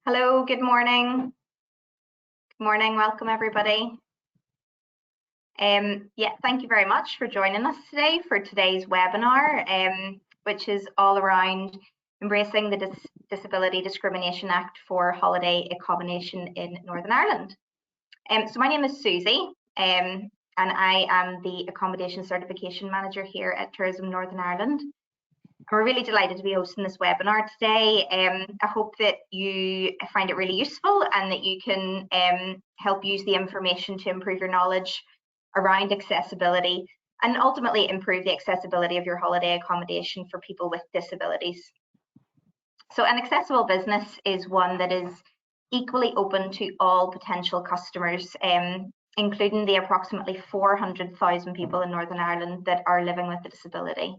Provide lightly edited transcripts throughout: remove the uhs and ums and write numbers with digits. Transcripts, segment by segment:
Hello, good morning. Good morning, welcome everybody. Thank you very much for joining us today for today's webinar, which is all around embracing the Disability Discrimination Act for holiday accommodation in Northern Ireland. So my name is Susie, and I am the Accommodation Certification Manager here at Tourism Northern Ireland. We're really delighted to be hosting this webinar today. I hope that you find it really useful and that you can help use the information to improve your knowledge around accessibility and ultimately improve the accessibility of your holiday accommodation for people with disabilities. So an accessible business is one that is equally open to all potential customers, including the approximately 400,000 people in Northern Ireland that are living with a disability.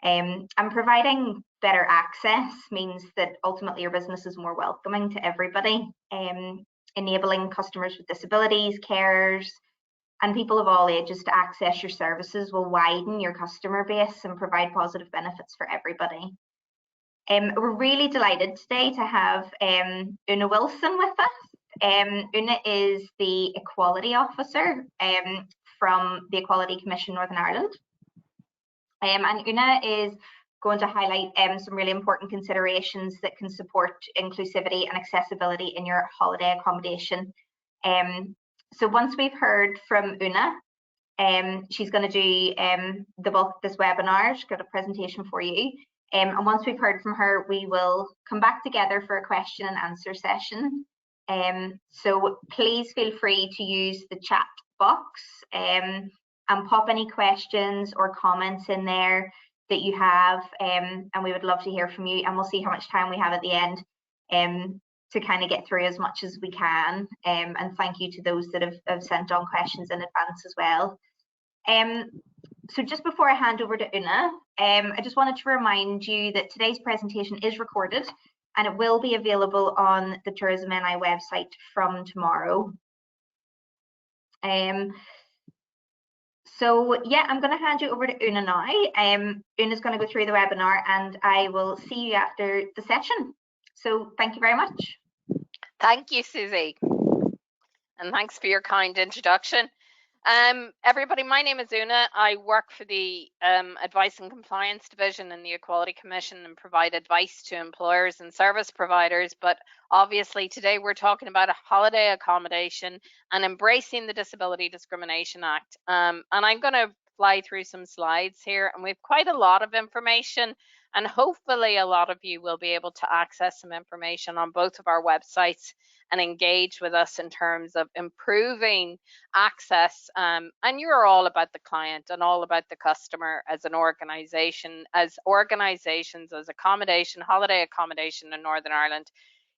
And providing better access means that ultimately your business is more welcoming to everybody, enabling customers with disabilities, carers, and people of all ages to access your services will widen your customer base and provide positive benefits for everybody. We're really delighted today to have Una Wilson with us. Una is the Equality Officer from the Equality Commission Northern Ireland. And Una is going to highlight some really important considerations that can support inclusivity and accessibility in your holiday accommodation. So once we've heard from Una, she's going to do the bulk of this webinar. She's got a presentation for you. And once we've heard from her, we will come back together for a question and answer session. So please feel free to use the chat box and pop any questions or comments in there that you have, and we would love to hear from you, and we'll see how much time we have at the end to kind of get through as much as we can, and thank you to those that have sent on questions in advance as well. So just before I hand over to Una, I just wanted to remind you that today's presentation is recorded and it will be available on the Tourism NI website from tomorrow. So yeah, I'm going to hand you over to Una now. Una's going to go through the webinar and I will see you after the session. So thank you very much. Thank you, Susie. And thanks for your kind introduction. Everybody, my name is Una. I work for the Advice and Compliance Division in the Equality Commission and provide advice to employers and service providers. But obviously today we're talking about a holiday accommodation and embracing the Disability Discrimination Act. And I'm going to fly through some slides here, and we've quite a lot of information, and hopefully a lot of you will be able to access some information on both of our websites and engage with us in terms of improving access. And you're all about the client and all about the customer as an organization, as organizations, as accommodation, holiday accommodation in Northern Ireland.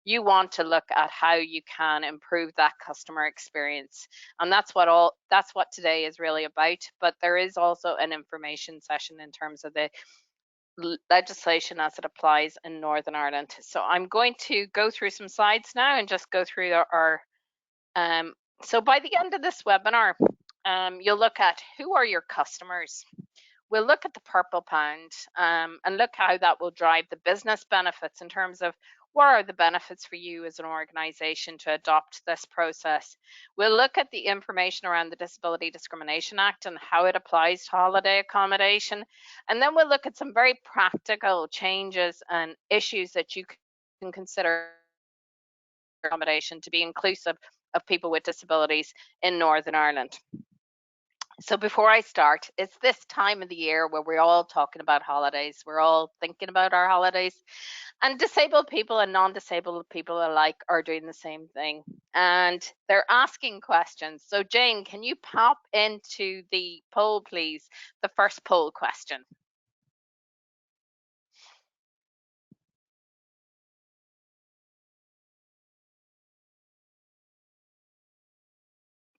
You want to look at how you can improve that customer experience, and that's what today is really about. But there is also an information session in terms of the legislation as it applies in Northern Ireland. So I'm going to go through some slides now and just go through our so by the end of this webinar, you'll look at who are your customers. We'll look at the purple pound and look how that will drive the business benefits in terms of what are the benefits for you as an organization to adopt this process. We'll look at the information around the Disability Discrimination Act and how it applies to holiday accommodation. And then we'll look at some very practical changes and issues that you can consider accommodation to be inclusive of people with disabilities in Northern Ireland. So before I start, it's this time of the year where we're all talking about holidays. We're all thinking about our holidays, and disabled people and non-disabled people alike are doing the same thing. And they're asking questions. So Jane, can you pop into the poll, please? The first poll question.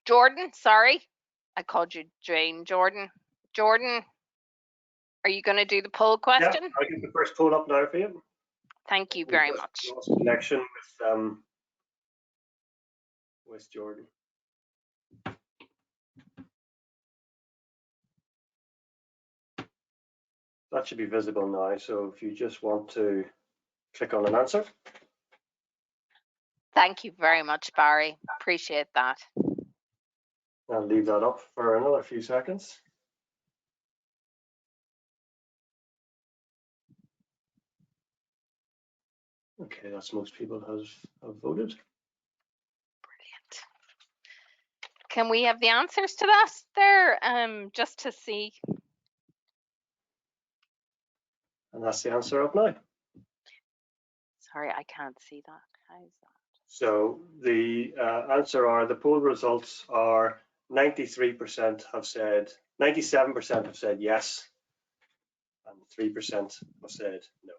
Jordan, sorry. I called you Jane. Jordan, are you going to do the poll question? Yeah, I'll get the first poll up now for you. Thank you very much. Lost connection with Jordan. That should be visible now. So if you just want to click on an answer. Thank you very much, Barry. Appreciate that. I'll leave that up for another few seconds. Okay, that's most people have voted. Brilliant. Can we have the answers to that there, just to see? And that's the answer up now. Sorry, I can't see that. How is that? So the answer are, the poll results are 93% have said, 97% have said yes, and 3% have said no.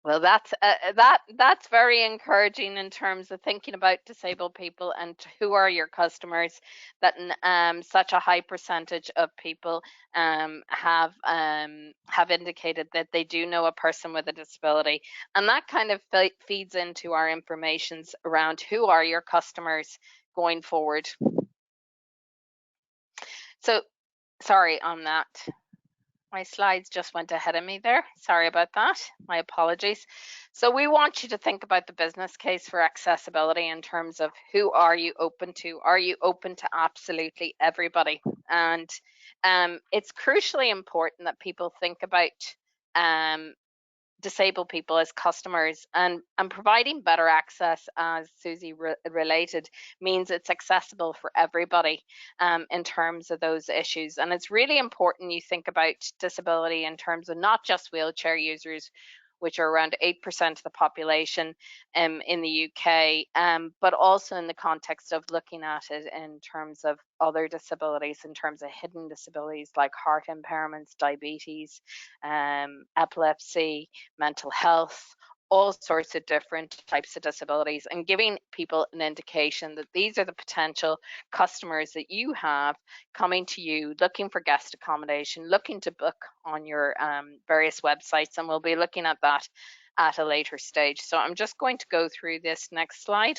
Well, that's very encouraging in terms of thinking about disabled people and who are your customers. That such a high percentage of people have indicated that they do know a person with a disability, and that kind of feeds into our informations around who are your customers going forward. So, sorry on that. My slides just went ahead of me there. Sorry about that. My apologies. So we want you to think about the business case for accessibility in terms of who are you open to? Are you open to absolutely everybody? And it's crucially important that people think about disabled people as customers, and providing better access, as Susie related, means it's accessible for everybody in terms of those issues. And it's really important you think about disability in terms of not just wheelchair users, which are around 8% of the population in the UK, but also in the context of looking at it in terms of other disabilities, in terms of hidden disabilities like heart impairments, diabetes, epilepsy, mental health, all sorts of different types of disabilities, and giving people an indication that these are the potential customers that you have coming to you looking for guest accommodation, looking to book on your various websites, and we'll be looking at that at a later stage. So I'm just going to go through this next slide.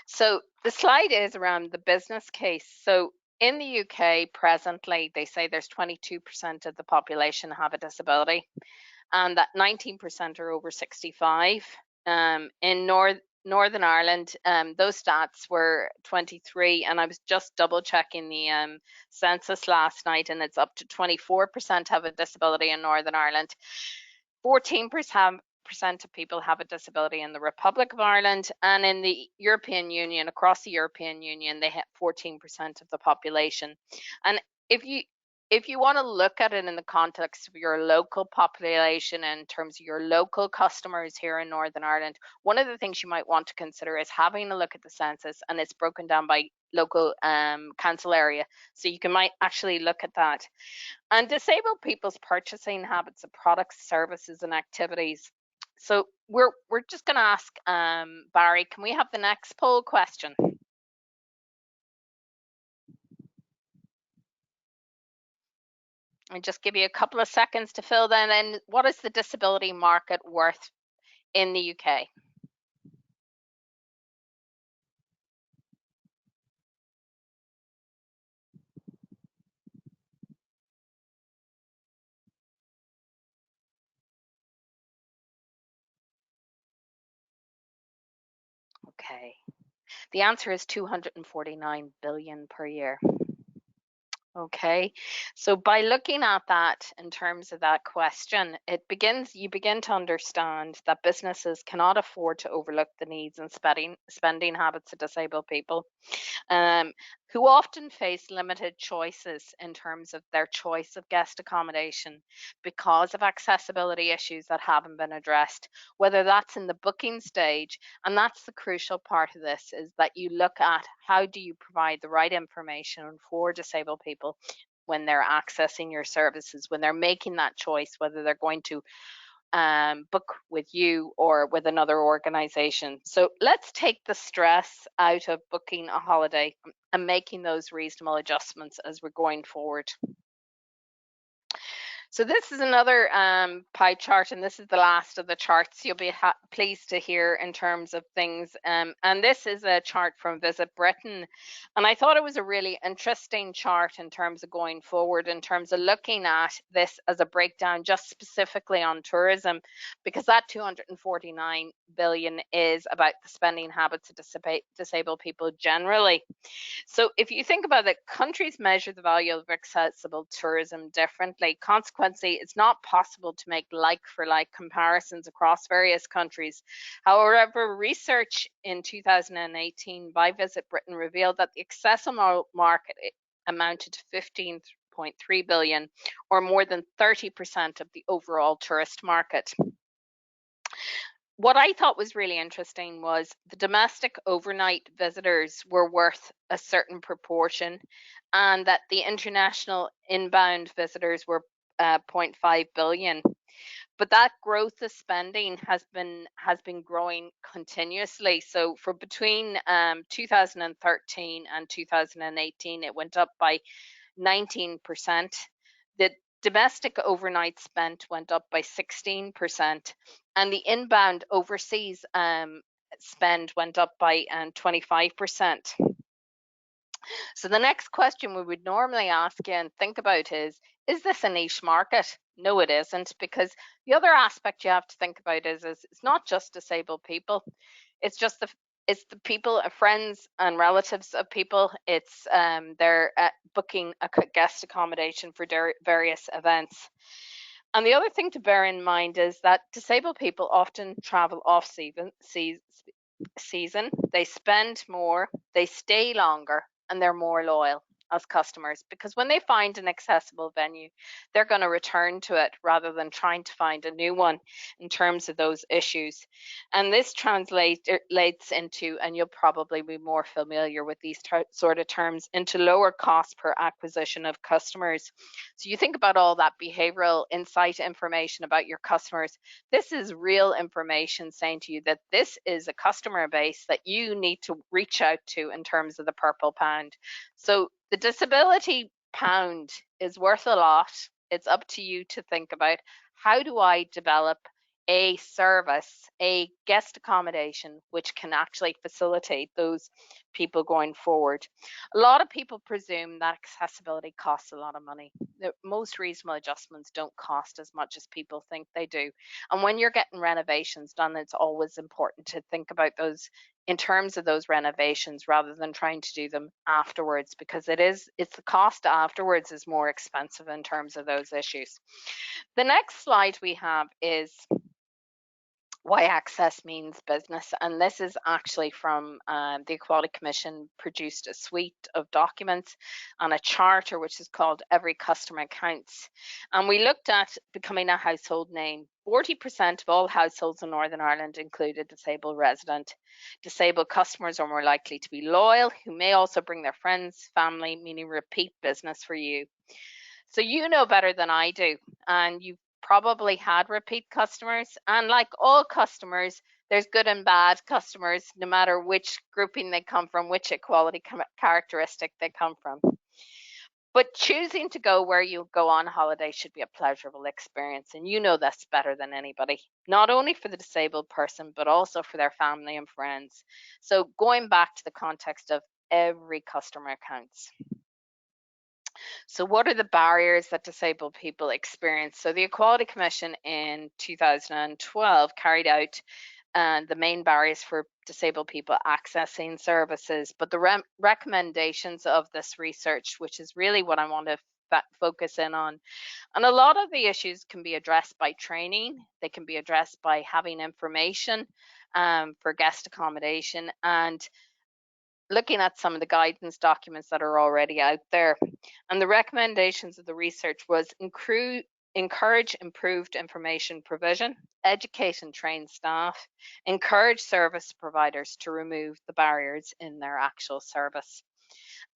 So the slide is around the business case. So in the UK presently, they say there's 22% of the population have a disability, and that 19% are over 65. In Northern Ireland, those stats were 23, and I was just double checking the census last night, and it's up to 24% have a disability in Northern Ireland. 14% of people have a disability in the Republic of Ireland, and in the European Union, across the European Union, they have 14% of the population. And if you want to look at it in the context of your local population, in terms of your local customers here in Northern Ireland, one of the things you might want to consider is having a look at the census, and it's broken down by local council area. So you might actually look at that. And disabled people's purchasing habits of products, services, and activities. So we're just going to ask Barry, can we have the next poll question? And just give you a couple of seconds to fill that in. What is the disability market worth in the UK? Okay, the answer is 249 billion per year. Okay, so by looking at that in terms of that question, you begin to understand that businesses cannot afford to overlook the needs and spending habits of disabled people, who often face limited choices in terms of their choice of guest accommodation because of accessibility issues that haven't been addressed, whether that's in the booking stage. And that's the crucial part of this, is that you look at how do you provide the right information for disabled people when they're accessing your services, when they're making that choice, whether they're going to book with you or with another organization. So let's take the stress out of booking a holiday and making those reasonable adjustments as we're going forward. So this is another pie chart, and this is the last of the charts you'll be pleased to hear in terms of things. And this is a chart from Visit Britain. And I thought it was a really interesting chart in terms of going forward, in terms of looking at this as a breakdown just specifically on tourism, because that 249 billion is about the spending habits of disabled people generally. So if you think about it, countries measure the value of accessible tourism differently. Consequently, it's not possible to make like-for-like comparisons across various countries. However, research in 2018 by Visit Britain revealed that the accessible market amounted to 15.3 billion, or more than 30% of the overall tourist market. What I thought was really interesting was the domestic overnight visitors were worth a certain proportion, and that the international inbound visitors were 0.5 billion. But that growth of spending has been growing continuously. So for between 2013 and 2018, it went up by 19%. The domestic overnight spent went up by 16%, and the inbound overseas spend went up by 25%. So the next question we would normally ask you and think about is this a niche market? No, it isn't, because the other aspect you have to think about is it's not just disabled people. It's just it's the people, friends and relatives of people. It's they're booking a guest accommodation for various events. And the other thing to bear in mind is that disabled people often travel off season. They spend more, they stay longer, and they're more loyal as customers, because when they find an accessible venue, they're going to return to it rather than trying to find a new one in terms of those issues. And this translates into, and you'll probably be more familiar with these sort of terms, into lower cost per acquisition of customers. So you think about all that behavioral insight information about your customers. This is real information saying to you that this is a customer base that you need to reach out to in terms of the purple pound. So the disability pound is worth a lot. It's up to you to think about, how do I develop a service, a guest accommodation, which can actually facilitate those people going forward. A lot of people presume that accessibility costs a lot of money. The most reasonable adjustments don't cost as much as people think they do. And when you're getting renovations done, it's always important to think about those in terms of those renovations rather than trying to do them afterwards, because it's the cost afterwards is more expensive in terms of those issues. The next slide we have is why access means business, and this is actually from the Equality Commission produced a suite of documents and a charter which is called Every Customer Counts, and we looked at becoming a household name. 40% of all households in Northern Ireland include a disabled resident. Disabled customers are more likely to be loyal, who may also bring their friends, family, meaning repeat business for you. So you know better than I do, and you've probably had repeat customers, and like all customers, there's good and bad customers, no matter which grouping they come from, which equality characteristic they come from. But choosing to go where you go on holiday should be a pleasurable experience, and you know this better than anybody, not only for the disabled person, but also for their family and friends. So going back to the context of every customer counts. So what are the barriers that disabled people experience? So the Equality Commission in 2012 carried out the main barriers for disabled people accessing services, but the recommendations of this research, which is really what I want to focus in on. And a lot of the issues can be addressed by training. They can be addressed by having information for guest accommodation, and looking at some of the guidance documents that are already out there. And the recommendations of the research was encourage improved information provision, educate and train staff, encourage service providers to remove the barriers in their actual service.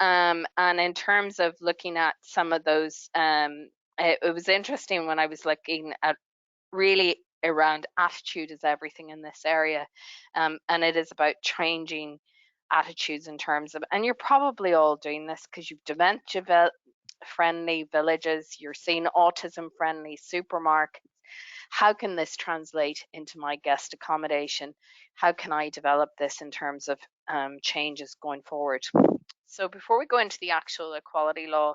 And in terms of looking at some of those, it was interesting when I was looking at really around attitude is everything in this area. And it is about changing attitudes in terms of, and you're probably all doing this because you've friendly villages, you're seeing autism friendly supermarkets. How can this translate into my guest accommodation? How can I develop this in terms of changes going forward? So before we go into the actual equality law,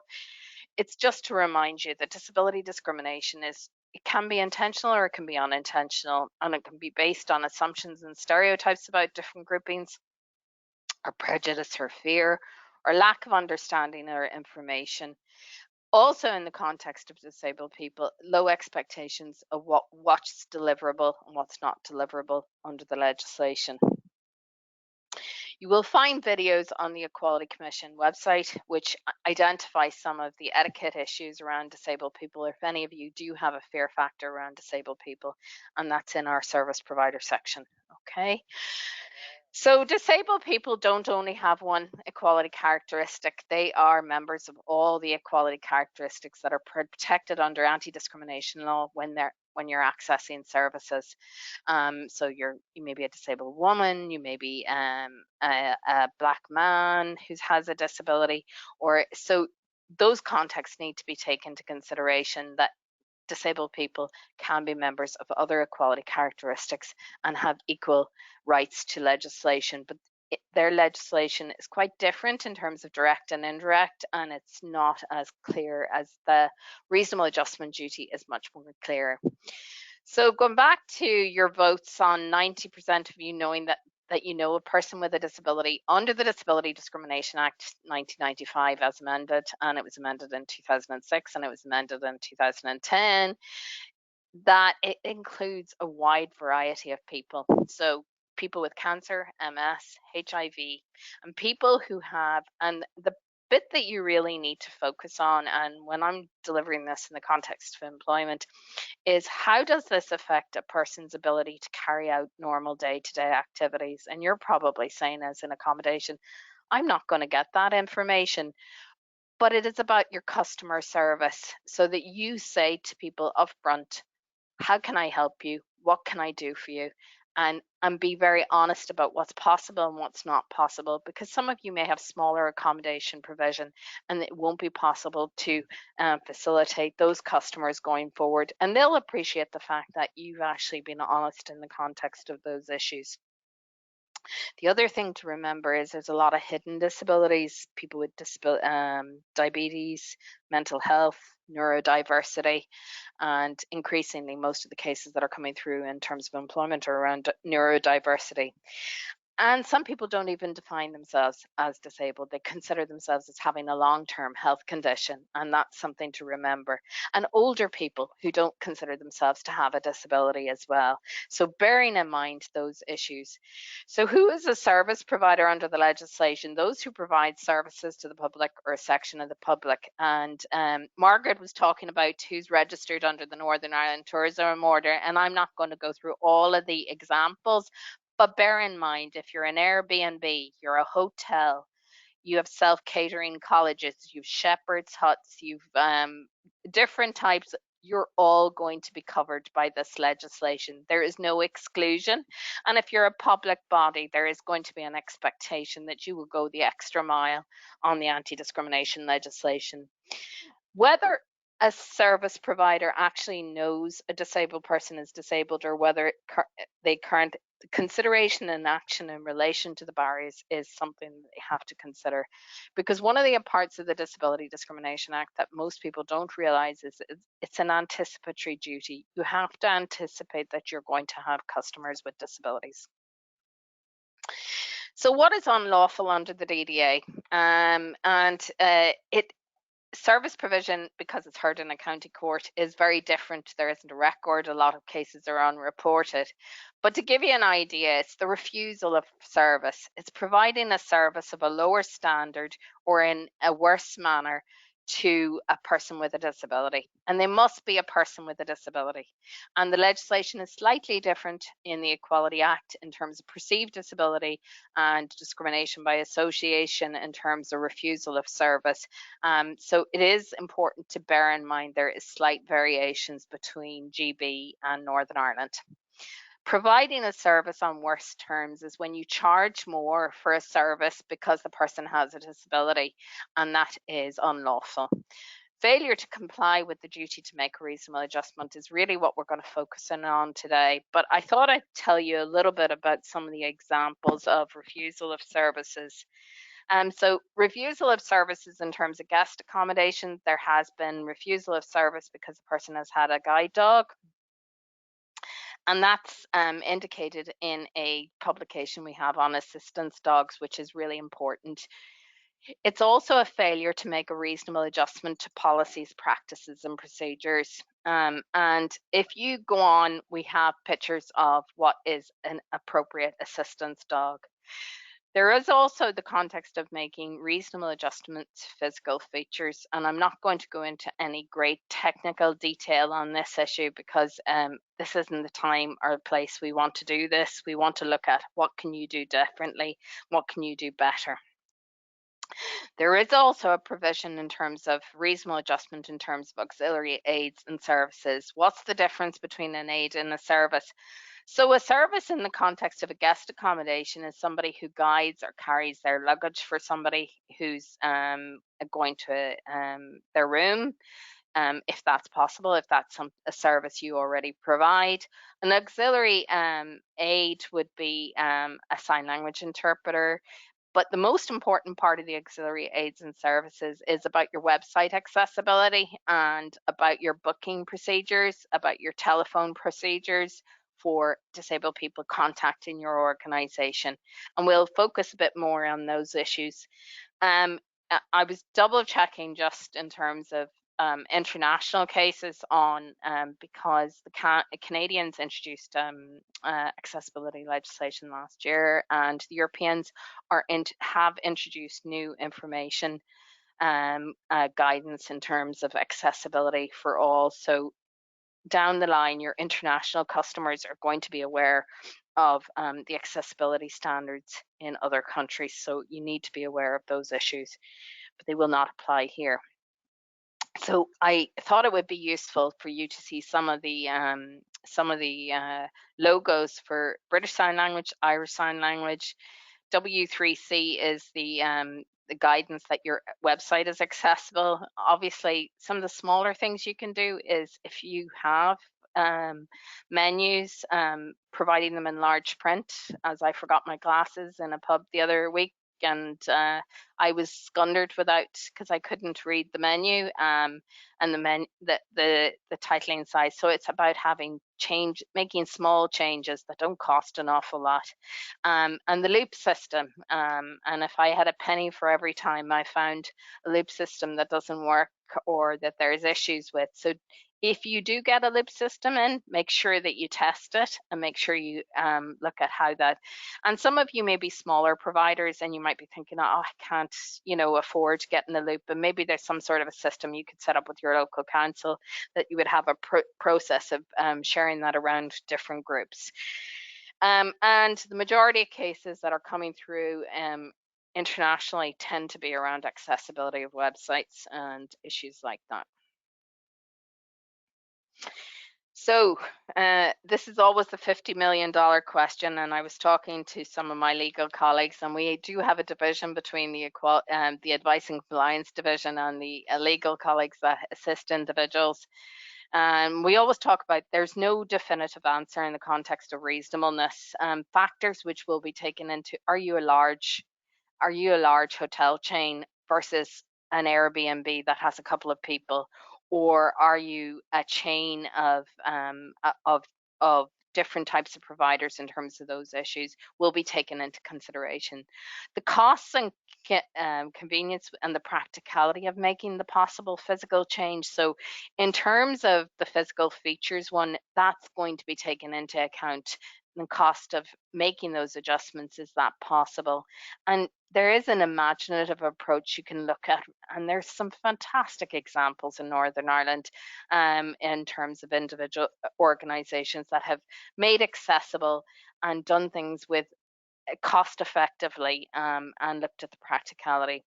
it's just to remind you that disability discrimination it can be intentional or it can be unintentional, and it can be based on assumptions and stereotypes about different groupings, or prejudice or fear, or lack of understanding or information. Also, in the context of disabled people, low expectations of what's deliverable and what's not deliverable under the legislation. You will find videos on the Equality Commission website which identify some of the etiquette issues around disabled people, if any of you do have a fear factor around disabled people, and that's in our service provider section. Okay. So disabled people don't only have one equality characteristic, they are members of all the equality characteristics that are protected under anti-discrimination law when you're accessing services. So you may be a disabled woman, you may be a black man who has a disability, or so those contexts need to be taken into consideration, that disabled people can be members of other equality characteristics and have equal rights to legislation, but their legislation is quite different in terms of direct and indirect, and it's not as clear as the reasonable adjustment duty is much more clear. So going back to your votes on 90% of you knowing that you know a person with a disability under the Disability Discrimination Act 1995 as amended, and it was amended in 2006 and it was amended in 2010, that it includes a wide variety of people. So people with cancer, MS, HIV, and people who have, and the bit that you really need to focus on, and when I'm delivering this in the context of employment, is how does this affect a person's ability to carry out normal day-to-day activities? And you're probably saying, as an accommodation, I'm not going to get that information. But it is about your customer service, so that you say to people upfront, how can I help you? What can I do for you? And be very honest about what's possible and what's not possible, because some of you may have smaller accommodation provision and it won't be possible to facilitate those customers going forward, and they'll appreciate the fact that you've actually been honest in the context of those issues. The other thing to remember is there's a lot of hidden disabilities, people with diabetes, mental health, neurodiversity, and increasingly most of the cases that are coming through in terms of employment are around neurodiversity. And some people don't even define themselves as disabled. They consider themselves as having a long-term health condition, and that's something to remember. And older people who don't consider themselves to have a disability as well. So bearing in mind those issues. So who is a service provider under the legislation? Those who provide services to the public or a section of the public. And Margaret was talking about who's registered under the Northern Ireland Tourism Order, and I'm not going to go through all of the examples, but bear in mind, if you're an Airbnb, you're a hotel, you have self-catering colleges, you've shepherd's huts, you've different types, you're all going to be covered by this legislation. There is no exclusion. And if you're a public body, there is going to be an expectation that you will go the extra mile on the anti-discrimination legislation. Whether a service provider actually knows a disabled person is disabled, or whether they current consideration and action in relation to the barriers is something they have to consider, because one of the parts of the Disability Discrimination Act that most people don't realize is it's an anticipatory duty. You have to anticipate that you're going to have customers with disabilities. So what is unlawful under the DDA? Service provision, because it's heard in a county court, is very different. There isn't a record. A lot of cases are unreported. But to give you an idea, it's the refusal of service. It's providing a service of a lower standard or in a worse manner to a person with a disability, and they must be a person with a disability. And the legislation is slightly different in the Equality Act in terms of perceived disability and discrimination by association in terms of refusal of service. So it is important to bear in mind there is slight variations between GB and Northern Ireland. Providing a service on worse terms is when you charge more for a service because the person has a disability, and that is unlawful. Failure to comply with the duty to make a reasonable adjustment is really what we're going to focus in on today. But I thought I'd tell you a little bit about some of the examples of refusal of services. So refusal of services in terms of guest accommodation, there has been refusal of service because the person has had a guide dog. And that's indicated in a publication we have on assistance dogs, which is really important. It's also a failure to make a reasonable adjustment to policies, practices, and procedures. And if you go on, we have pictures of what is an appropriate assistance dog. There is also the context of making reasonable adjustments to physical features, and I'm not going to go into any great technical detail on this issue because this isn't the time or place we want to do this. We want to look at what can you do differently, what can you do better. There is also a provision in terms of reasonable adjustment in terms of auxiliary aids and services. What's the difference between an aid and a service? So a service in the context of a guest accommodation is somebody who guides or carries their luggage for somebody who's going to their room, if that's possible, if that's a service you already provide. An auxiliary aid would be a sign language interpreter. But the most important part of the auxiliary aids and services is about your website accessibility and about your booking procedures, about your telephone procedures for disabled people contacting your organisation. And we'll focus a bit more on those issues. I was double checking just in terms of international cases on because the Canadians introduced accessibility legislation last year, and the Europeans have introduced new information guidance in terms of accessibility for all. So down the line, your international customers are going to be aware of the accessibility standards in other countries. So you need to be aware of those issues, but they will not apply here. So I thought it would be useful for you to see some of the logos for British Sign Language, Irish Sign Language. W3C is the guidance that your website is accessible. Obviously, some of the smaller things you can do is if you have menus, providing them in large print, as I forgot my glasses in a pub the other week, and I was scundered without because I couldn't read the menu and the titling size. So it's about making small changes that don't cost an awful lot, and the loop system. And if I had a penny for every time I found a loop system that doesn't work or that there's issues with, so if you do get a loop system in, make sure that you test it and make sure you look at how that. And some of you may be smaller providers and you might be thinking, oh, I can't, afford getting a loop. But maybe there's some sort of a system you could set up with your local council that you would have a process of sharing that around different groups. And the majority of cases that are coming through internationally tend to be around accessibility of websites and issues like that. So this is always the $50 million question, and I was talking to some of my legal colleagues, and we do have a division between the Advice and Compliance division and the legal colleagues that assist individuals. We always talk about there's no definitive answer in the context of reasonableness. Factors which will be taken into, are you a large hotel chain versus an Airbnb that has a couple of people, or are you a chain of different types of providers in terms of those issues will be taken into consideration. The costs and convenience and the practicality of making the possible physical change. So in terms of the physical features one, that's going to be taken into account. The cost of making those adjustments, is that possible? And there is an imaginative approach you can look at, and there's some fantastic examples in Northern Ireland in terms of individual organisations that have made accessible and done things with cost effectively and looked at the practicality,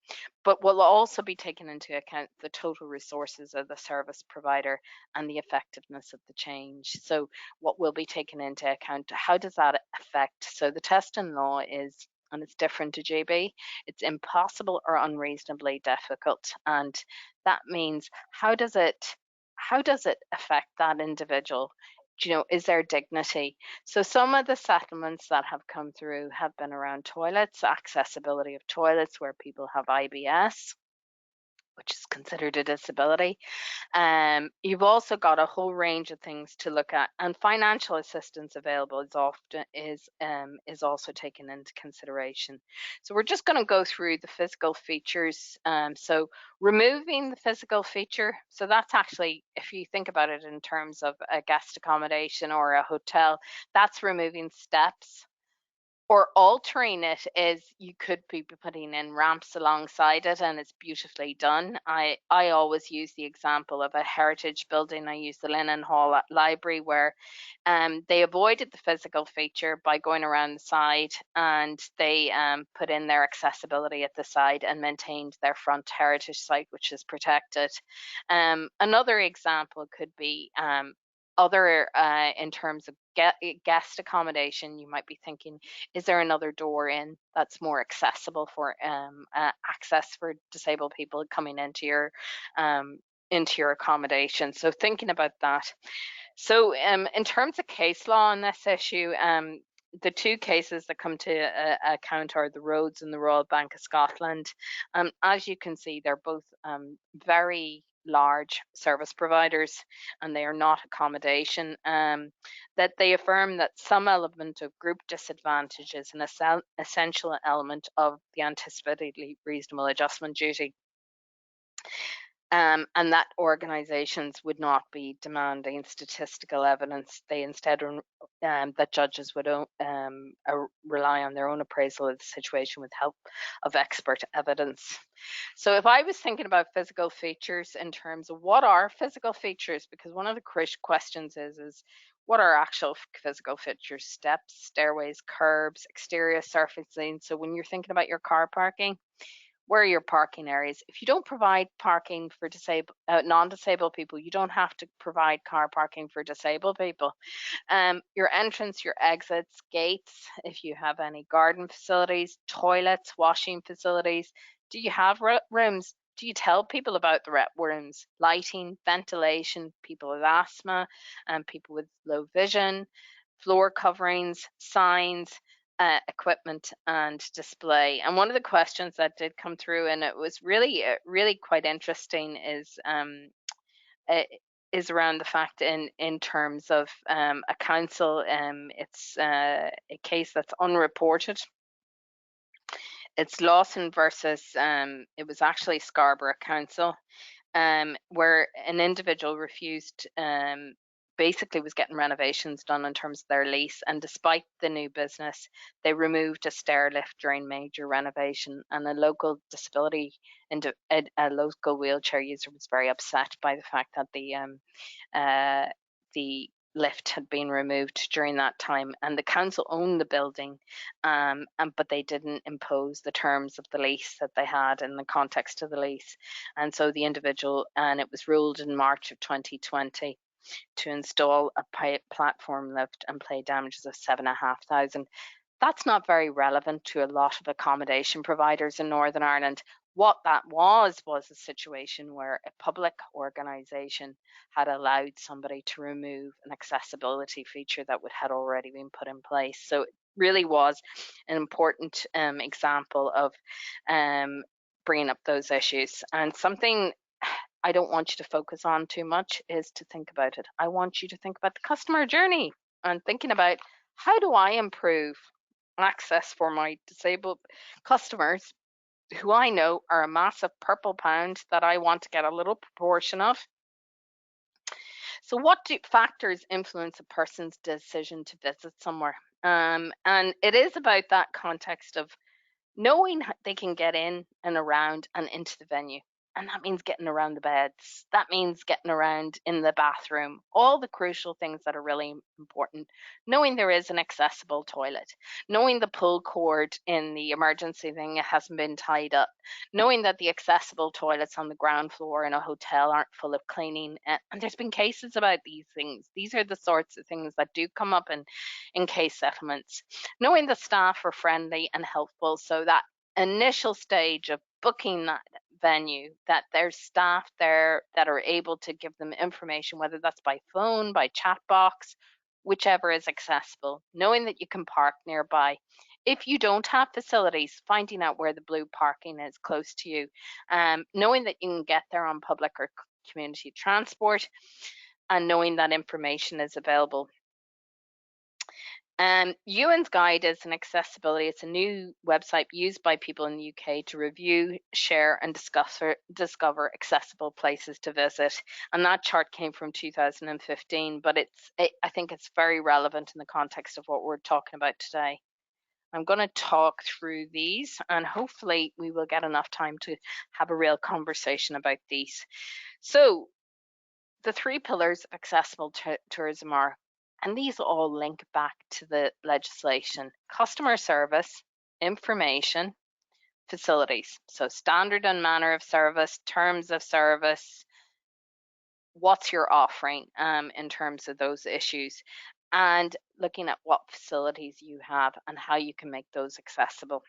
but will also be taken into account the total resources of the service provider and the effectiveness of the change. So what will be taken into account, how does that affect? So the test in law is, and it's different to GB, it's impossible or unreasonably difficult. And that means how does it affect that individual? You know, is there dignity? So some of the settlements that have come through have been around toilets, accessibility of toilets where people have IBS, which is considered a disability. You've also got a whole range of things to look at, and financial assistance available is also taken into consideration. So we're just going to go through the physical features. So removing the physical feature, so that's actually, if you think about it in terms of a guest accommodation or a hotel, that's removing steps. Or altering it is you could be putting in ramps alongside it, and it's beautifully done. I always use the example of a heritage building. I use the Linen Hall Library, where they avoided the physical feature by going around the side, and they put in their accessibility at the side and maintained their front heritage site, which is protected. Another example could be in terms of guest accommodation. You might be thinking, is there another door in that's more accessible for access for disabled people coming into your accommodation? So thinking about that. So in terms of case law on this issue, the two cases that come to account are the Rhodes and the Royal Bank of Scotland. As you can see, they're both very large service providers, and they are not accommodation. That they affirm that some element of group disadvantage is an essential element of the anticipated reasonable adjustment duty. And that organisations would not be demanding statistical evidence. They instead, that judges would rely on their own appraisal of the situation with help of expert evidence. So if I was thinking about physical features in terms of what are physical features, because one of the questions is what are actual physical features? Steps, stairways, curbs, exterior surfacing. So when you're thinking about your car parking, where are your parking areas? If you don't provide parking for non-disabled people, you don't have to provide car parking for disabled people. Your entrance, your exits, gates, if you have any garden facilities, toilets, washing facilities. Do you have rooms? Do you tell people about the rooms? Lighting, ventilation, people with asthma, and people with low vision, floor coverings, signs, equipment and display. And one of the questions that did come through, and it was really quite interesting, is around the fact in terms of a council. It's a case that's unreported. It's Lawson versus it was actually Scarborough Council, where an individual refused, basically was getting renovations done in terms of their lease, and despite the new business, they removed a stair lift during major renovation, and a local disability and a local wheelchair user was very upset by the fact that the lift had been removed during that time, and the council owned the building, but they didn't impose the terms of the lease that they had in the context of the lease. And so the individual, and it was ruled in March of 2020 to install a platform lift and pay damages of $7,500. That's not very relevant to a lot of accommodation providers in Northern Ireland. What that was a situation where a public organisation had allowed somebody to remove an accessibility feature that had already been put in place. So it really was an important example of bringing up those issues. And something I don't want you to focus on too much is to think about it. I want you to think about the customer journey and thinking about, how do I improve access for my disabled customers, who I know are a massive purple pound that I want to get a little proportion of. So what factors influence a person's decision to visit somewhere? And it is about that context of knowing they can get in and around and into the venue. And that means getting around the beds. That means getting around in the bathroom. All the crucial things that are really important. Knowing there is an accessible toilet. Knowing the pull cord in the emergency thing hasn't been tied up. Knowing that the accessible toilets on the ground floor in a hotel aren't full of cleaning. And there's been cases about these things. These are the sorts of things that do come up in case settlements. Knowing the staff are friendly and helpful, so that initial stage of booking that venue, that there's staff there that are able to give them information, whether that's by phone, by chat box, whichever is accessible. Knowing that you can park nearby. If you don't have facilities, finding out where the blue parking is close to you. Knowing that you can get there on public or community transport, and knowing that information is available. Ewan's Guide is an accessibility. It's a new website used by people in the UK to review, share, and discover accessible places to visit. And that chart came from 2015, but I think it's very relevant in the context of what we're talking about today. I'm going to talk through these, and hopefully we will get enough time to have a real conversation about these. So the 3 pillars of accessible tourism are, and these all link back to the legislation: customer service, information, facilities. So standard and manner of service, terms of service, what's your offering in terms of those issues, and looking at what facilities you have and how you can make those accessible.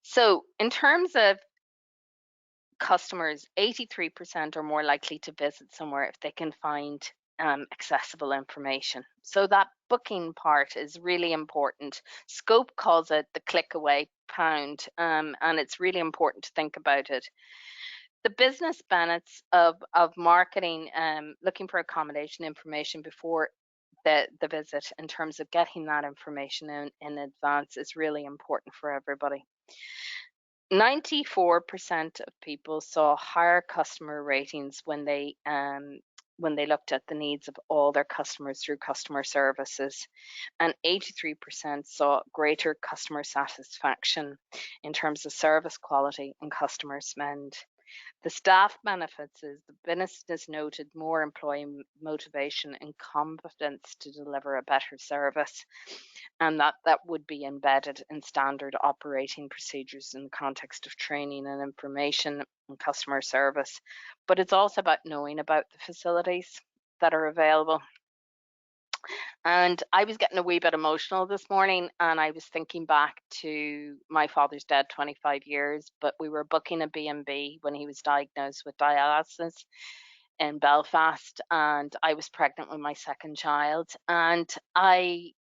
So in terms of customers, 83% are more likely to visit somewhere if they can find accessible information. So that booking part is really important. Scope calls it the click away pound, and it's really important to think about it. The business benefits of marketing, looking for accommodation information before the visit, in terms of getting that information in advance, is really important for everybody. 94% of people saw higher customer ratings when they looked at the needs of all their customers through customer services, and 83% saw greater customer satisfaction in terms of service quality and customer spend. The staff benefits is the business noted more employee motivation and confidence to deliver a better service, and that would be embedded in standard operating procedures in the context of training and information and customer service. But it's also about knowing about the facilities that are available. And I was getting a wee bit emotional this morning, and I was thinking back to my father's dead 25 years, but we were booking a B&B when he was diagnosed with dialysis in Belfast, and I was pregnant with my second child. And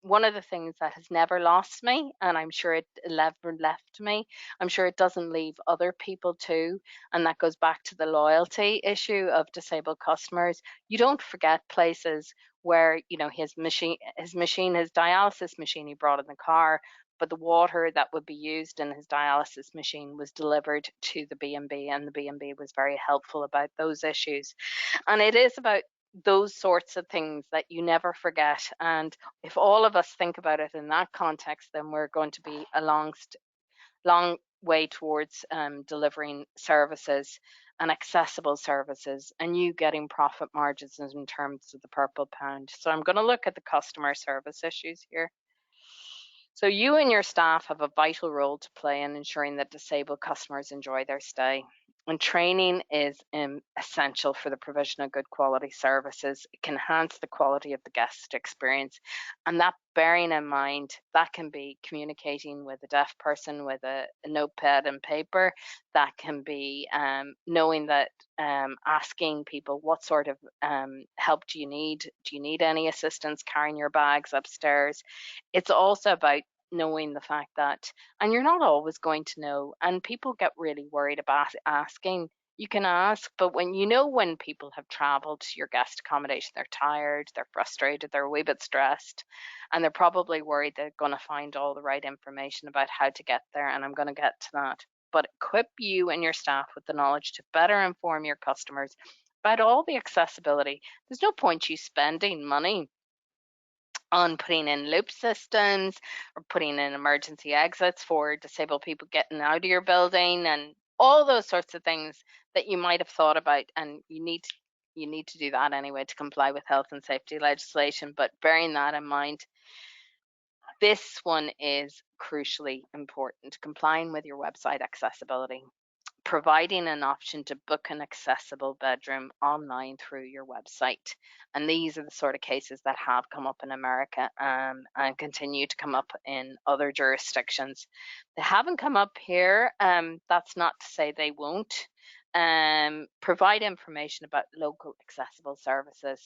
one of the things that has never lost me, and I'm sure it never left me, I'm sure it doesn't leave other people too, and that goes back to the loyalty issue of disabled customers. You don't forget places where, you know, his dialysis machine he brought in the car, but the water that would be used in his dialysis machine was delivered to the B&B, and the B&B was very helpful about those issues. And it is about those sorts of things that you never forget. And if all of us think about it in that context, then we're going to be a long way towards delivering services and accessible services, and you getting profit margins in terms of the purple pound. So I'm going to look at the customer service issues here. So you and your staff have a vital role to play in ensuring that disabled customers enjoy their stay. And training is essential for the provision of good quality services. It can enhance the quality of the guest experience. And that, bearing in mind, that can be communicating with a deaf person with a notepad and paper. That can be knowing that, asking people, what sort of help do you need? Do you need any assistance carrying your bags upstairs? It's also about knowing the fact that, and you're not always going to know, and people get really worried about asking. You can ask, but when people have traveled to your guest accommodation, they're tired, they're frustrated, they're a wee bit stressed, and they're probably worried they're going to find all the right information about how to get there, and I'm going to get to that. But equip you and your staff with the knowledge to better inform your customers about all the accessibility. There's no point you spending money on putting in loop systems or putting in emergency exits for disabled people getting out of your building and all those sorts of things that you might have thought about, and you need to do that anyway to comply with health and safety legislation. But bearing that in mind, this one is crucially important: complying with your website accessibility, providing an option to book an accessible bedroom online through your website. And these are the sort of cases that have come up in America, and continue to come up in other jurisdictions. They haven't come up here. That's not to say they won't. Provide information about local accessible services.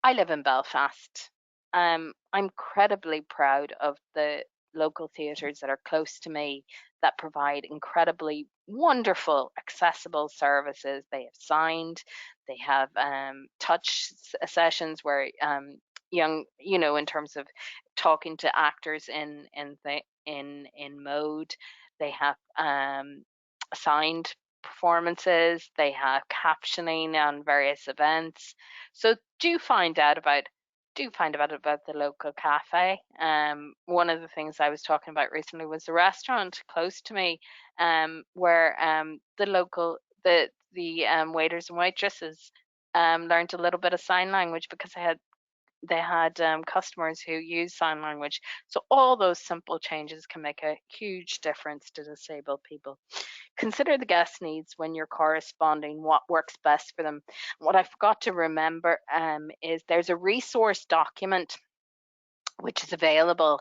I live in Belfast. I'm incredibly proud of the local theatres that are close to me that provide incredibly wonderful, accessible services. They have signed, they have touch sessions where young, in terms of talking to actors in mode. They have signed performances. They have captioning on various events. So do find out about the local cafe. One of the things I was talking about recently was the restaurant close to me, where the waiters and waitresses learned a little bit of sign language because they had customers who use sign language. So all those simple changes can make a huge difference to disabled people. Consider the guest needs when you're corresponding, what works best for them. What I forgot to remember is there's a resource document which is available,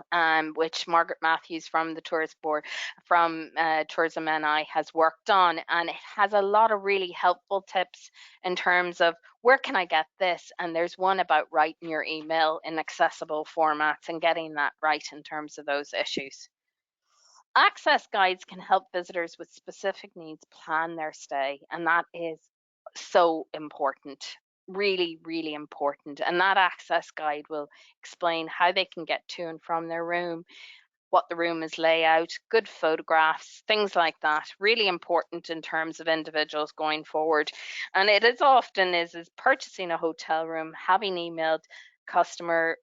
which Margaret Matthews from the Tourist Board, from Tourism NI, has worked on, and it has a lot of really helpful tips in terms of where can I get this, and there's one about writing your email in accessible formats and getting that right in terms of those issues. Access guides can help visitors with specific needs plan their stay, and that is so important. Really, really important. And that access guide will explain how they can get to and from their room, what the room is layout, good photographs, things like that. Really important in terms of individuals going forward. And it is often is purchasing a hotel room, having emailed customer,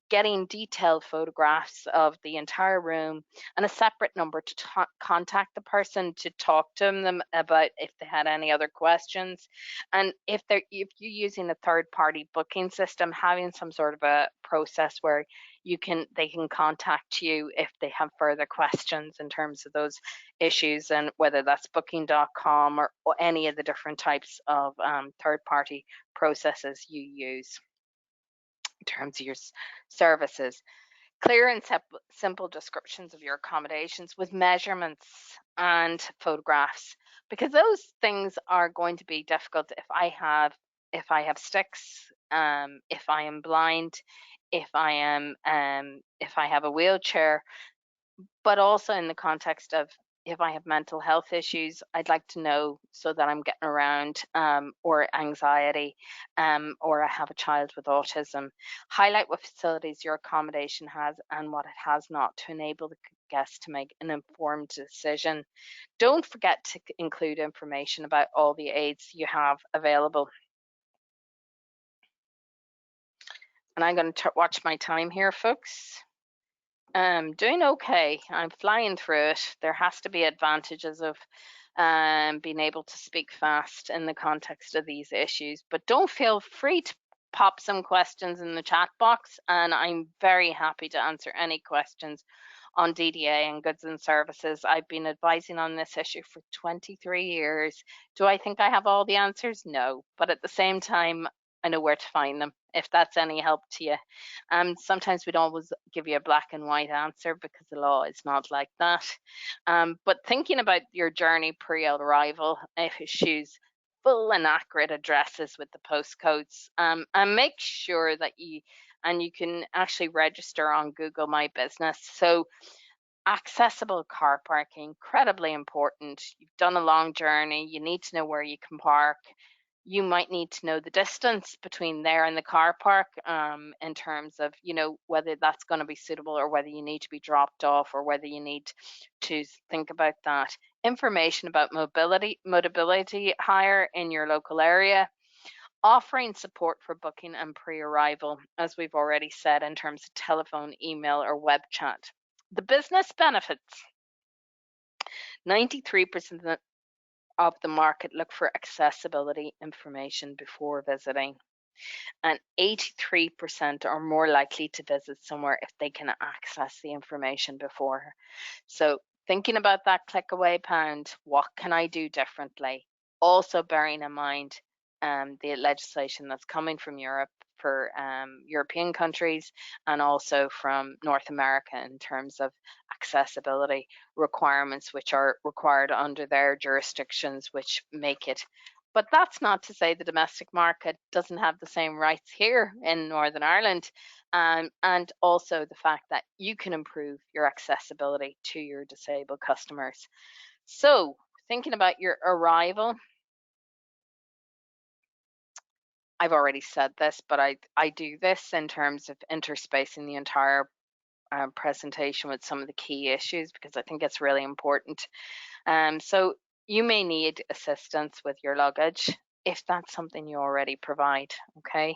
getting detailed photographs of the entire room, and a separate number to contact the person to talk to them about if they had any other questions. And if you're using a third-party booking system, having some sort of a process where they can contact you if they have further questions in terms of those issues, and whether that's booking.com or any of the different types of third-party processes you use in terms of your services. Clear and simple descriptions of your accommodations with measurements and photographs, because those things are going to be difficult if I have sticks, if I am blind, if I have a wheelchair, but also in the context of if I have mental health issues, I'd like to know so that I'm getting around, or anxiety, or I have a child with autism. Highlight what facilities your accommodation has and what it has not to enable the guest to make an informed decision. Don't forget to include information about all the aids you have available. And I'm going to watch my time here, folks. Doing okay. I'm flying through it. There has to be advantages of being able to speak fast in the context of these issues, but don't feel free to pop some questions in the chat box, and I'm very happy to answer any questions on DDA and goods and services. I've been advising on this issue for 23 years. Do I think I have all the answers? No, but at the same time, I know where to find them, if that's any help to you. Sometimes we don't always give you a black and white answer because the law is not like that. But thinking about your journey pre-arrival issues, full and accurate addresses with the postcodes, and make sure that you can actually register on Google My Business. So accessible car parking, incredibly important. You've done a long journey, you need to know where you can park. You might need to know the distance between there and the car park, in terms of, whether that's going to be suitable, or whether you need to be dropped off, or whether you need to think about that. Information about mobility hire in your local area. Offering support for booking and pre-arrival, as we've already said, in terms of telephone, email, or web chat. The business benefits. 93% of the market look for accessibility information before visiting. And 83% are more likely to visit somewhere if they can access the information before. So thinking about that click away pound, what can I do differently? Also bearing in mind the legislation that's coming from Europe for European countries and also from North America in terms of accessibility requirements, which are required under their jurisdictions, which make it. But that's not to say the domestic market doesn't have the same rights here in Northern Ireland, and also the fact that you can improve your accessibility to your disabled customers. So thinking about your arrival, I've already said this, but I do this in terms of interspacing the entire presentation with some of the key issues because I think it's really important. So you may need assistance with your luggage if that's something you already provide, okay?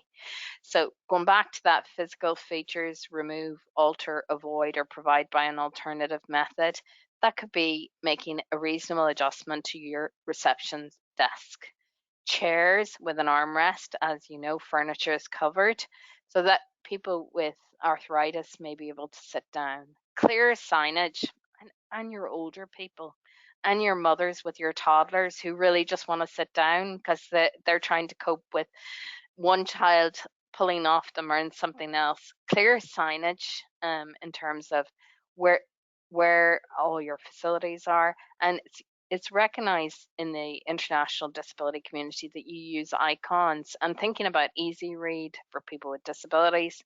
So going back to that physical features, remove, alter, avoid, or provide by an alternative method, that could be making a reasonable adjustment to your reception desk. Chairs with an armrest, as you know, furniture is covered so that people with arthritis may be able to sit down. Clear signage, and your older people and your mothers with your toddlers who really just want to sit down because they're trying to cope with one child pulling off them or in something else. Clear signage in terms of where all your facilities are, and it's recognized in the international disability community that you use icons and thinking about easy read for people with disabilities.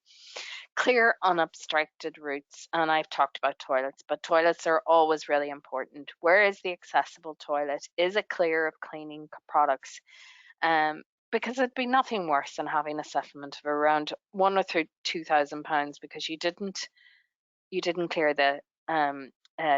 Clear unobstructed routes, and I've talked about toilets, but toilets are always really important. Where is the accessible toilet? Is it clear of cleaning products? Because it'd be nothing worse than having a settlement of around £1,000 or £2,000 because you didn't clear the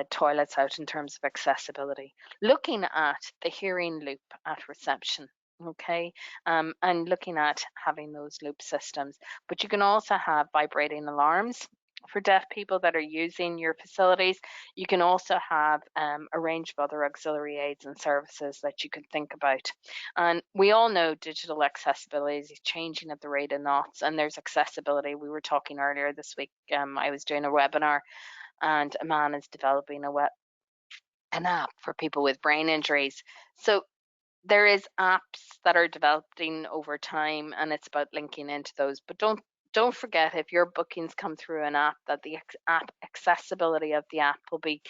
toilets out in terms of accessibility. Looking at the hearing loop at reception, okay, and looking at having those loop systems. But you can also have vibrating alarms for deaf people that are using your facilities. You can also have a range of other auxiliary aids and services that you can think about. And we all know digital accessibility is changing at the rate of knots, and there's accessibility. We were talking earlier this week, I was doing a webinar, and a man is developing an app for people with brain injuries. So there is apps that are developing over time, and it's about linking into those. But don't forget, if your bookings come through an app, that the app accessibility of the app will be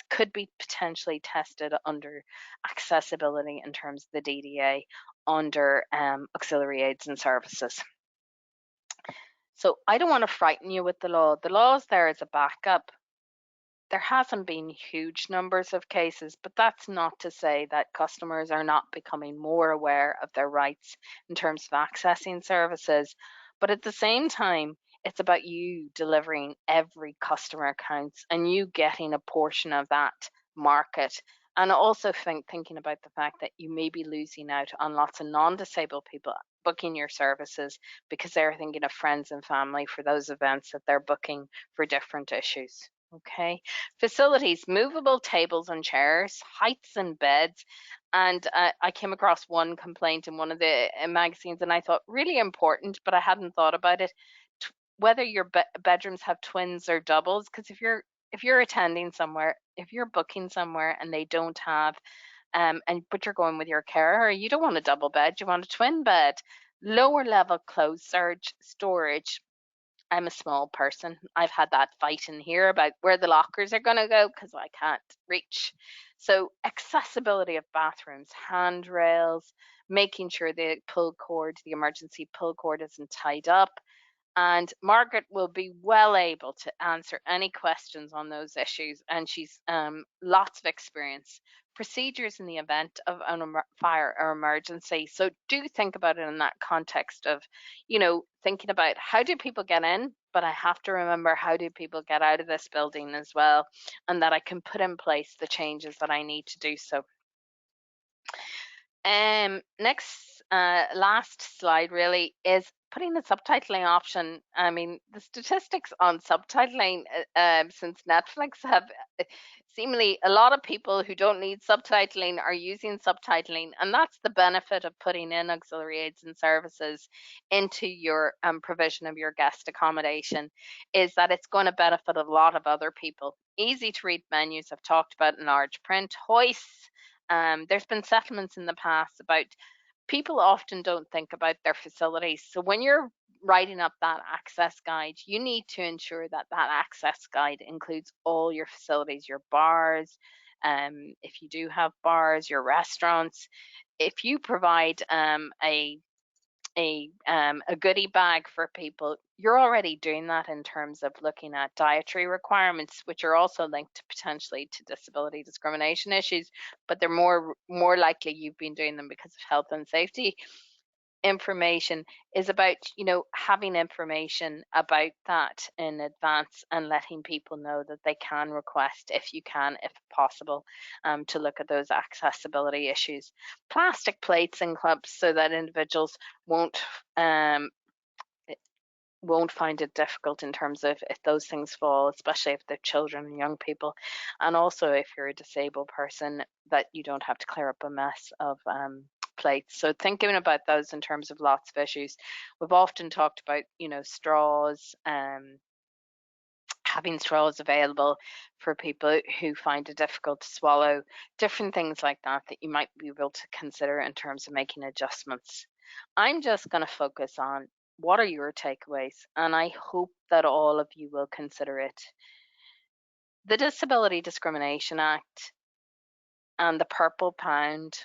could be potentially tested under accessibility in terms of the DDA under auxiliary aids and services. So I don't want to frighten you with the law. The law is there as a backup. There hasn't been huge numbers of cases, but that's not to say that customers are not becoming more aware of their rights in terms of accessing services. But at the same time, it's about you delivering every customer counts and you getting a portion of that market. And also thinking about the fact that you may be losing out on lots of non-disabled people booking your services because they're thinking of friends and family for those events that they're booking for different issues. Okay, facilities, movable tables and chairs, heights and beds. And I came across one complaint in one of the magazines and I thought really important, but I hadn't thought about it. Whether your bedrooms have twins or doubles, because if you're attending somewhere, if you're booking somewhere and they don't have, but you're going with your carer, you don't want a double bed, you want a twin bed. Lower level clothes storage. I'm a small person. I've had that fight in here about where the lockers are going to go because I can't reach. So accessibility of bathrooms, handrails, making sure the emergency pull cord isn't tied up. And Margaret will be well able to answer any questions on those issues, and she's lots of experience. Procedures in the event of a fire or emergency. So do think about it in that context of, thinking about how do people get in, but I have to remember how do people get out of this building as well, and that I can put in place the changes that I need to do so. Next, last slide really is putting the subtitling option. I mean, the statistics on subtitling since Netflix have seemingly a lot of people who don't need subtitling are using subtitling, and that's the benefit of putting in auxiliary aids and services into your provision of your guest accommodation, is that it's going to benefit a lot of other people. Easy to read menus I've talked about in large print, hoists. There's been settlements in the past about people often don't think about their facilities. So when you're writing up that access guide, you need to ensure that that access guide includes all your facilities, your bars, if you do have bars, your restaurants. If you provide a goodie bag for people, you're already doing that in terms of looking at dietary requirements, which are also linked potentially to disability discrimination issues, but they're more likely you've been doing them because of health and safety. Information is about, having information about that in advance and letting people know that they can request, if possible, to look at those accessibility issues. Plastic plates and cups so that individuals um, won't find it difficult in terms of if those things fall, especially if they're children and young people. And also if you're a disabled person, that you don't have to clear up a mess of plates. So thinking about those in terms of lots of issues. We've often talked about, straws, having straws available for people who find it difficult to swallow, different things like that you might be able to consider in terms of making adjustments. I'm just going to focus on what are your takeaways, and I hope that all of you will consider it. The Disability Discrimination Act and the Purple Pound,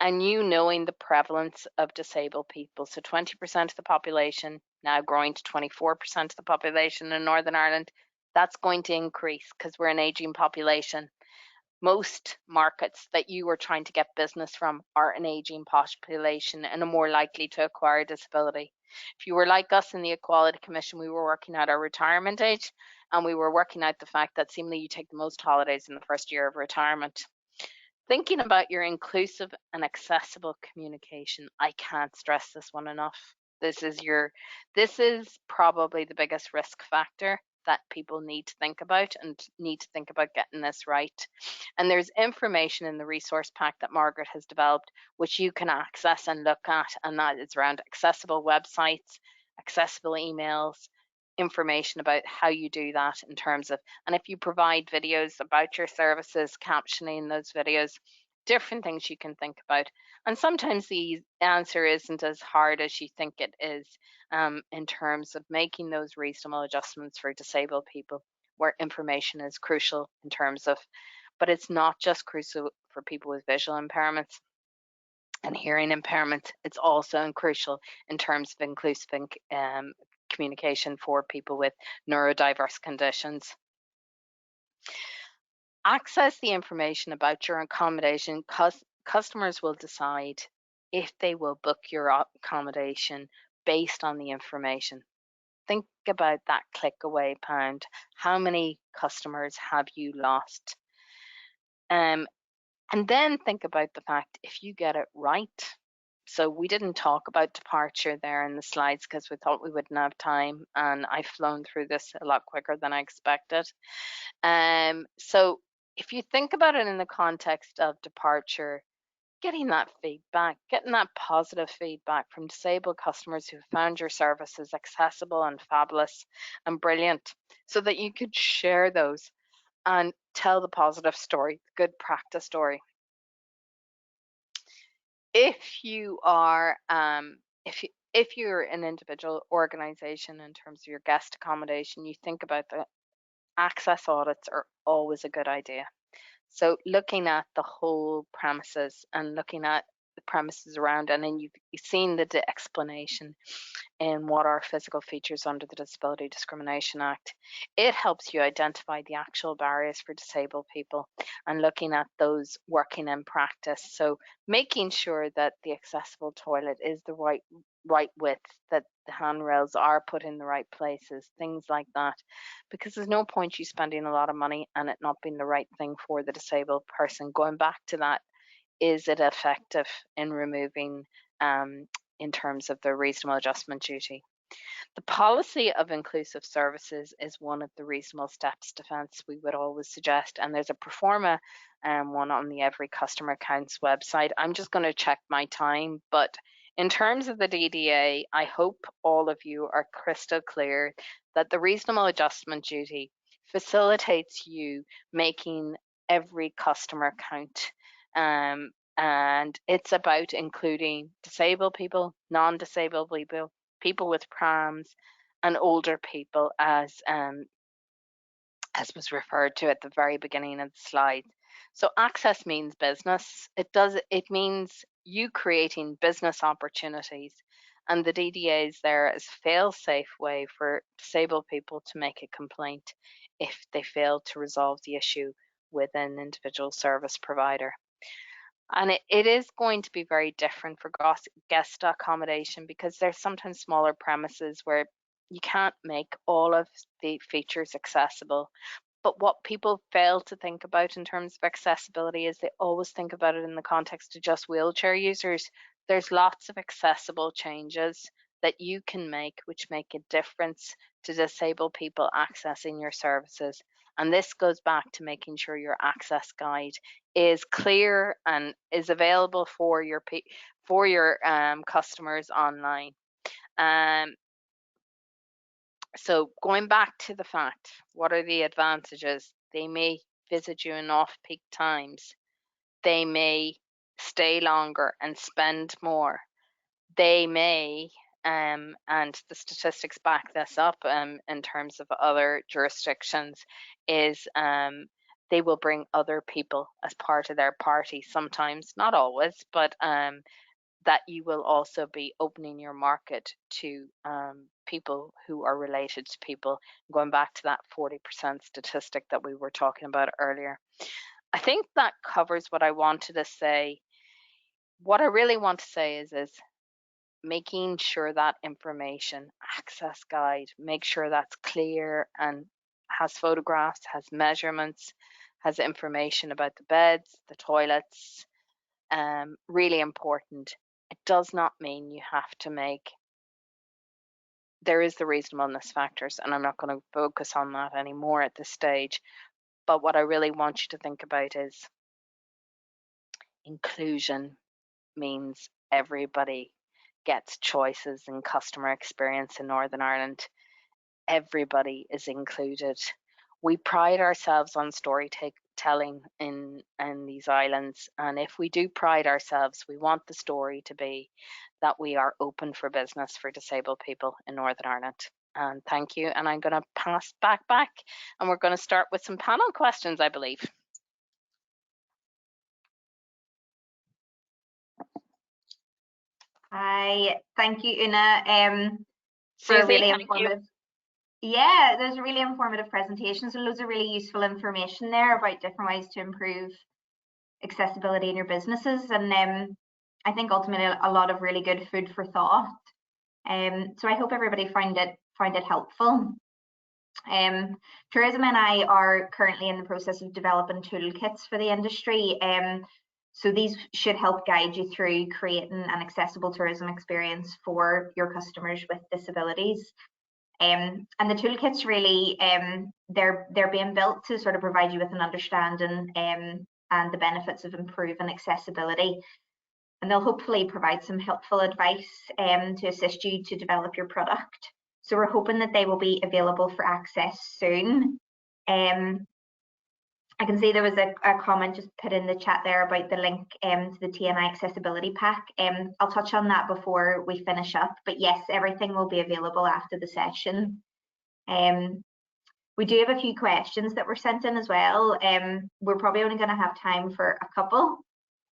and you knowing the prevalence of disabled people, so 20% of the population, now growing to 24% of the population in Northern Ireland, that's going to increase because we're an aging population. Most markets that you are trying to get business from are an aging population and are more likely to acquire disability. If you were like us in the Equality Commission, we were working out our retirement age, and we were working out the fact that seemingly you take the most holidays in the first year of retirement. Thinking about your inclusive and accessible communication, I can't stress this one enough. This is probably the biggest risk factor that people need to think about and need to think about getting this right. And there's information in the resource pack that Margaret has developed, which you can access and look at, and that is around accessible websites, accessible emails, information about how you do that in terms of, and if you provide videos about your services, captioning those videos, different things you can think about. And sometimes the answer isn't as hard as you think it is, in terms of making those reasonable adjustments for disabled people, where information is crucial in terms of, but it's not just crucial for people with visual impairments and hearing impairment, it's also crucial in terms of inclusive communication for people with neurodiverse conditions. Access the information about your accommodation. Customers will decide if they will book your accommodation based on the information. Think about that click away pound. How many customers have you lost? And then think about the fact if you get it right. So we didn't talk about departure there in the slides because we thought we wouldn't have time, and I've flown through this a lot quicker than I expected. So if you think about it in the context of departure, getting that feedback, getting that positive feedback from disabled customers who found your services accessible and fabulous and brilliant, so that you could share those and tell the positive story, the good practice story. If you are, if you're an individual organization in terms of your guest accommodation, you think about the access audits are always a good idea. So looking at the whole premises and looking at the premises around, and then you've seen the explanation in what are physical features under the Disability Discrimination Act. It helps you identify the actual barriers for disabled people and looking at those working in practice. So making sure that the accessible toilet is the right width, that the handrails are put in the right places, things like that, because there's no point you spending a lot of money and it not being the right thing for the disabled person. Going back to that is it effective in removing in terms of the reasonable adjustment duty? The policy of inclusive services is one of the reasonable steps defence we would always suggest, and there's a pro forma one on the Every Customer Accounts website. I'm just going to check my time, but in terms of the DDA, I hope all of you are crystal clear that the reasonable adjustment duty facilitates you making every customer count. And it's about including disabled people, non-disabled people, people with prams, and older people, as was referred to at the very beginning of the slide. So access means business. It means you creating business opportunities, and the DDA is there as a fail-safe way for disabled people to make a complaint if they fail to resolve the issue with an individual service provider. And it is going to be very different for guest accommodation, because there's sometimes smaller premises where you can't make all of the features accessible. But what people fail to think about in terms of accessibility is they always think about it in the context of just wheelchair users. There's lots of accessible changes that you can make which make a difference to disabled people accessing your services. And this goes back to making sure your access guide is clear and is available for your customers online. So going back to the fact, what are the advantages? They may visit you in off-peak times. They may stay longer and spend more. They may, and the statistics back this up in terms of other jurisdictions, is they will bring other people as part of their party sometimes, not always, but that you will also be opening your market to people who are related to people, going back to that 40% statistic that we were talking about earlier. I think that covers what I wanted to say. What I really want to say is making sure that information, access guide, make sure that's clear and has photographs, has measurements, has information about the beds, the toilets, really important. It does not mean you have to make, there is the reasonableness factors, and I'm not going to focus on that anymore at this stage. But what I really want you to think about is inclusion means everybody gets choices in customer experience in Northern Ireland. Everybody is included. We pride ourselves on storytelling in these islands, and if we do pride ourselves, we want the story to be that we are open for business for disabled people in Northern Ireland. And thank you, and I'm going to pass back, and we're going to start with some panel questions, I believe. Hi, thank you, Una, for Susie, really thank informative. you. Yeah, there's a really informative presentation, so loads of really useful information there about different ways to improve accessibility in your businesses, and I think ultimately a lot of really good food for thought. So I hope everybody find it helpful. Tourism and I are currently in the process of developing toolkits for the industry. So these should help guide you through creating an accessible tourism experience for your customers with disabilities. And the toolkits really, they're being built to sort of provide you with an understanding and the benefits of improving accessibility. And they'll hopefully provide some helpful advice to assist you to develop your product. So we're hoping that they will be available for access soon. I can see there was a comment just put in the chat there about the link to the TNI accessibility pack. I'll touch on that before we finish up, but yes, everything will be available after the session. We do have a few questions that were sent in as well. We're probably only going to have time for a couple,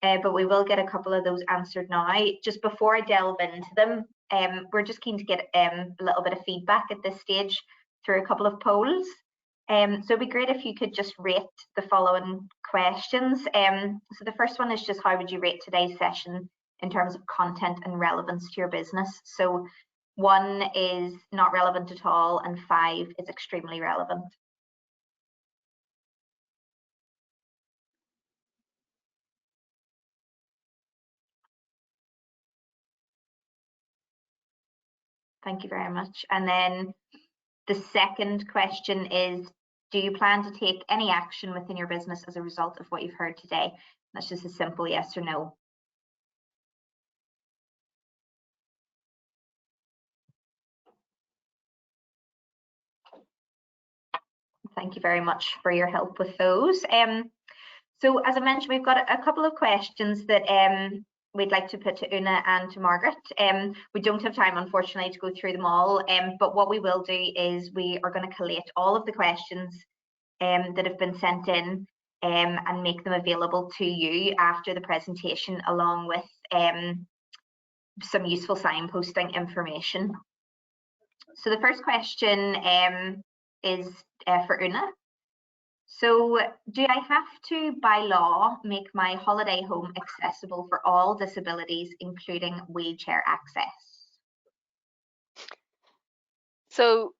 but we will get a couple of those answered now. Just before I delve into them, we're just keen to get a little bit of feedback at this stage through a couple of polls. So it'd be great if you could just rate the following questions. So the first one is just, how would you rate today's session in terms of content and relevance to your business? So 1 is not relevant at all, and 5 is extremely relevant. Thank you very much. And then the second question is, do you plan to take any action within your business as a result of what you've heard today? That's just a simple yes or no. Thank you very much for your help with those. So as I mentioned, we've got a couple of questions that we'd like to put to Una and to Margaret. We don't have time, unfortunately, to go through them all, but what we will do is we are going to collate all of the questions that have been sent in and make them available to you after the presentation, along with some useful signposting information. So the first question is for Una. So, do I have to, by law, make my holiday home accessible for all disabilities, including wheelchair access? So,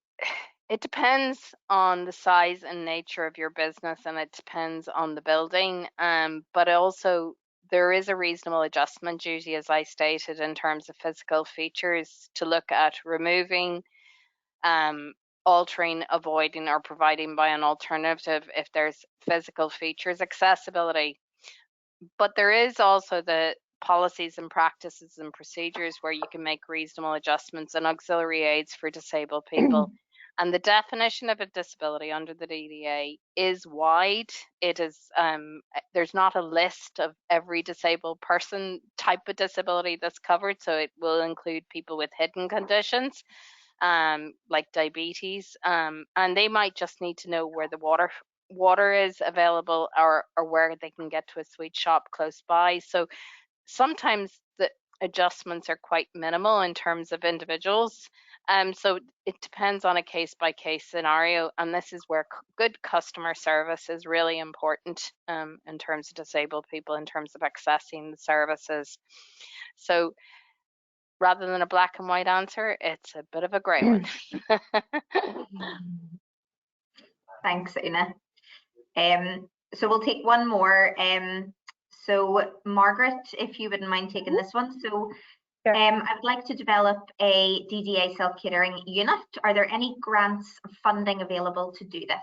it depends on the size and nature of your business, and it depends on the building. But also, there is a reasonable adjustment duty, as I stated, in terms of physical features to look at removing, altering, avoiding, or providing by an alternative if there's physical features accessibility. But there is also the policies and practices and procedures where you can make reasonable adjustments and auxiliary aids for disabled people. And the definition of a disability under the DDA is wide. It is there's not a list of every disabled person type of disability that's covered, so it will include people with hidden conditions, like diabetes, and they might just need to know where the water is available, or where they can get to a sweet shop close by. So sometimes the adjustments are quite minimal in terms of individuals. So it depends on a case-by-case scenario, and this is where good customer service is really important in terms of disabled people, in terms of accessing the services. So rather than a black and white answer, it's a bit of a grey one. Thanks, Una. So we'll take one more. So Margaret, if you wouldn't mind taking this one. So sure. I would like to develop a DDA self-catering unit. Are there any grants or funding available to do this?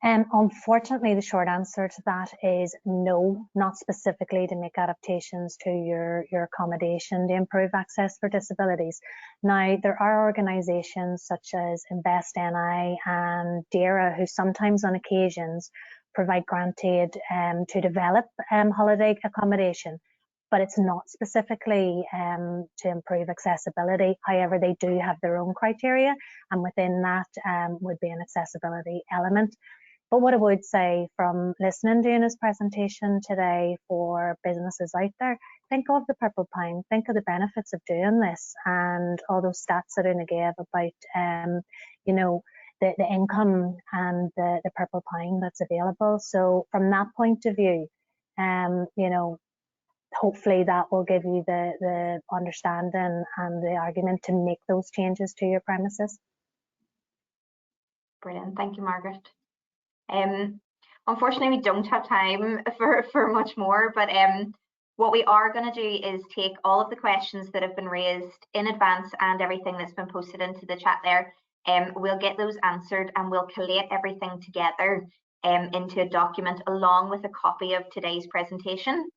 Unfortunately, the short answer to that is no, not specifically to make adaptations to your accommodation to improve access for disabilities. Now, there are organisations such as Invest NI and DARA who sometimes on occasions provide grant aid to develop holiday accommodation, but it's not specifically to improve accessibility. However, they do have their own criteria, and within that would be an accessibility element. But what I would say from listening to Una's presentation today for businesses out there, think of the Purple Pine, think of the benefits of doing this, and all those stats that Una gave about, you know, the income and the Purple Pine that's available. So from that point of view, you know, hopefully that will give you the understanding and the argument to make those changes to your premises. Brilliant, thank you, Margaret. Unfortunately, we don't have time for much more, but what we are going to do is take all of the questions that have been raised in advance and everything that's been posted into the chat there. We'll get those answered, and we'll collate everything together into a document along with a copy of today's presentation,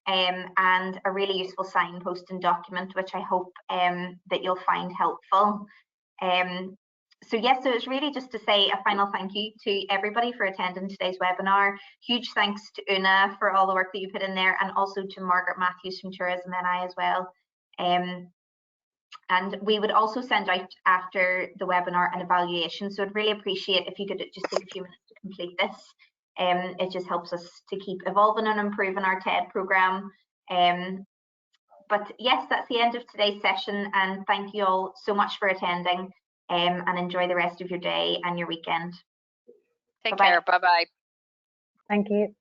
and a really useful signposting document, which I hope that you'll find helpful. So yes, so it's really just to say a final thank you to everybody for attending today's webinar. Huge thanks to Una for all the work that you put in there, and also to Margaret Matthews from Tourism NI as well. And we would also send out after the webinar an evaluation, so I'd really appreciate if you could just take a few minutes to complete this. It just helps us to keep evolving and improving our TED programme. But yes, that's the end of today's session, and thank you all so much for attending. And enjoy the rest of your day and your weekend. Take care. Bye-bye. Thank you.